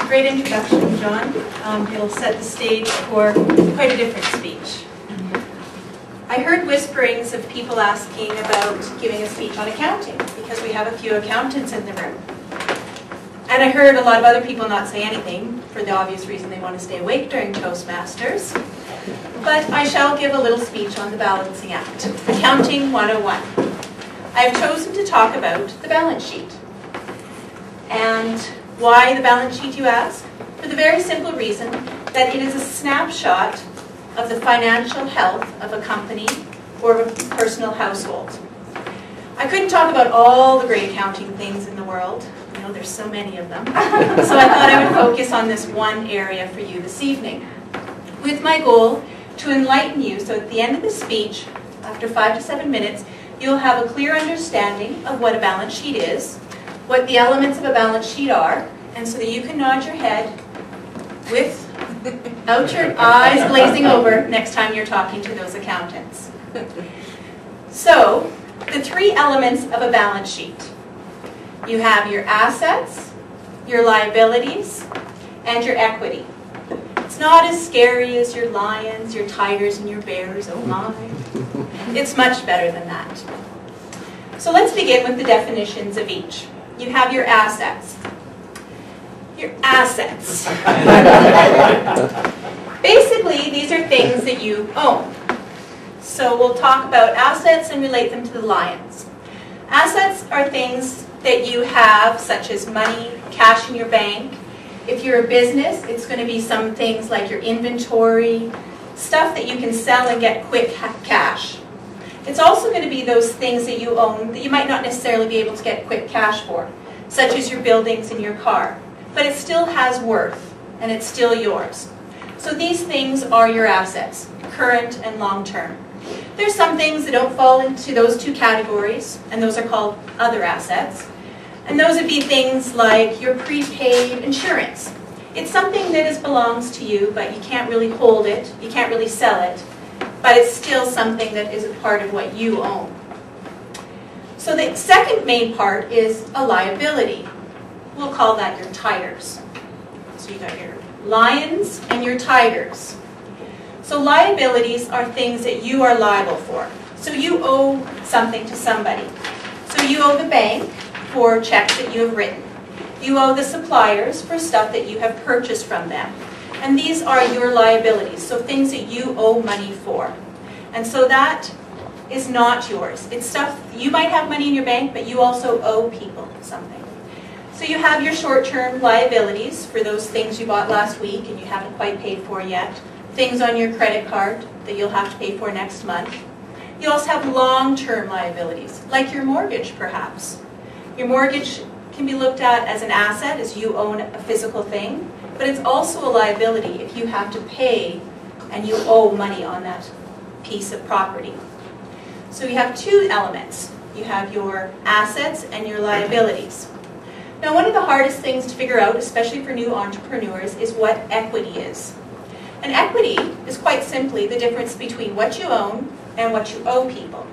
Great introduction, John. You'll set the stage for quite a different speech. I heard whisperings of people asking about giving a speech on accounting, because we have a few accountants in the room. And I heard a lot of other people not say anything, for the obvious reason they want to stay awake during Toastmasters. But I shall give a little speech on the Balancing Act, Accounting 101. I have chosen to talk about the balance sheet. And why the balance sheet, you ask? For the very simple reason that it is a snapshot of the financial health of a company or of a personal household. I couldn't talk about all the great accounting things in the world. You know, there's so many of them. So I thought I would focus on this one area for you this evening, with my goal to enlighten you so at the end of the speech, after 5 to 7 minutes, you'll have a clear understanding of what a balance sheet is, what the elements of a balance sheet are, and so that you can nod your head without your eyes glazing over next time you're talking to those accountants. So, the 3 elements of a balance sheet. You have your assets, your liabilities, and your equity. It's not as scary as your lions, your tigers, and your bears, oh my. It's much better than that. So let's begin with the definitions of each. You have your assets. Your assets. Basically, these are things that you own. So we'll talk about assets and relate them to the lions. Assets are things that you have, such as money, cash in your bank. If you're a business, it's going to be some things like your inventory, stuff that you can sell and get quick cash. It's also going to be those things that you own that you might not necessarily be able to get quick cash for, such as your buildings and your car. But it still has worth, and it's still yours. So these things are your assets, current and long-term. There's some things that don't fall into those 2 categories, and those are called other assets. And those would be things like your prepaid insurance. It's something that belongs to you, but you can't really hold it, you can't really sell it, but it's still something that is a part of what you own. So the second main part is a liability. We'll call that your tigers. So you got your lions and your tigers. So liabilities are things that you are liable for. So you owe something to somebody. So you owe the bank for checks that you have written. You owe the suppliers for stuff that you have purchased from them. And these are your liabilities, so things that you owe money for. And so that is not yours. It's stuff, you might have money in your bank, but you also owe people something. So you have your short-term liabilities for those things you bought last week and you haven't quite paid for yet. Things on your credit card that you'll have to pay for next month. You also have long-term liabilities, like your mortgage perhaps. Your mortgage can be looked at as an asset, as you own a physical thing, but it's also a liability if you have to pay and you owe money on that piece of property. So you have 2 elements. You have your assets and your liabilities. Now, one of the hardest things to figure out, especially for new entrepreneurs, is what equity is. And equity is quite simply the difference between what you own and what you owe people.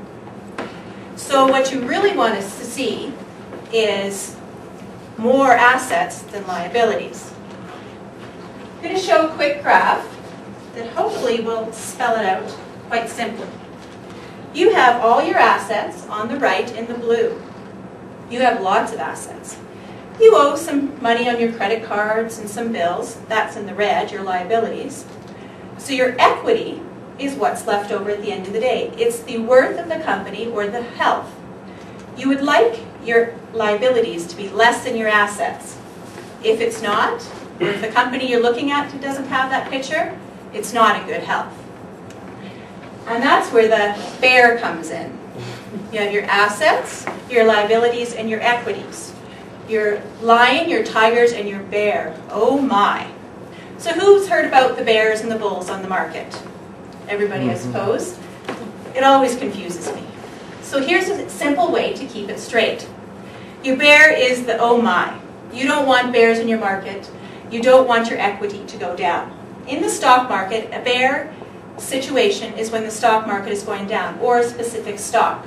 So what you really want us to see is more assets than liabilities. I'm going to show a quick graph that hopefully will spell it out quite simply. You have all your assets on the right in the blue. You have lots of assets. You owe some money on your credit cards and some bills. That's in the red, your liabilities. So your equity is what's left over at the end of the day. It's the worth of the company or the health. You would like your liabilities to be less than your assets. If it's not, or if the company you're looking at doesn't have that picture, it's not in good health. And that's where the bear comes in. You have your assets, your liabilities, and your equities. Your lion, your tigers, and your bear. Oh my. So who's heard about the bears and the bulls on the market? Everybody, I suppose. It always confuses me. So here's a simple way to keep it straight. Your bear is the oh my. You don't want bears in your market. You don't want your equity to go down. In the stock market, a bear situation is when the stock market is going down, or a specific stock.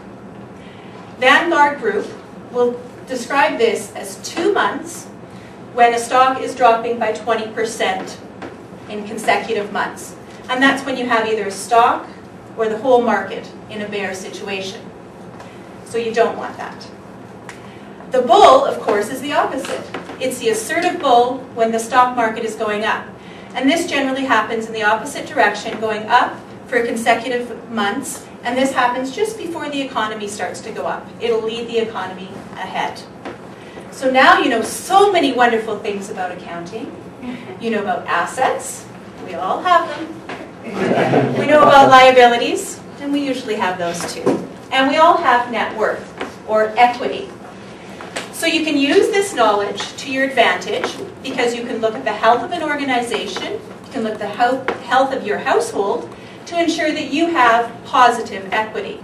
Vanguard Group will describe this as 2 months when a stock is dropping by 20% in consecutive months. And that's when you have either a stock or the whole market in a bear situation. So you don't want that. The bull, of course, is the opposite. It's the assertive bull when the stock market is going up. And this generally happens in the opposite direction, going up for consecutive months, and this happens just before the economy starts to go up. It'll lead the economy ahead. So now you know so many wonderful things about accounting. You know about assets, we all have them. We know about liabilities, and we usually have those too. And we all have net worth, or equity. So you can use this knowledge to your advantage because you can look at the health of an organization, you can look at the health of your household to ensure that you have positive equity.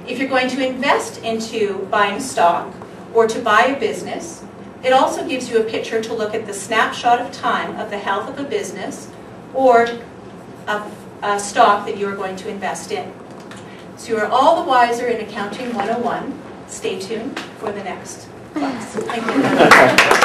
If you're going to invest into buying stock or to buy a business, it also gives you a picture to look at the snapshot of time of the health of a business or of a stock that you are going to invest in. So you are all the wiser in Accounting 101. Stay tuned for the next class. Thank you.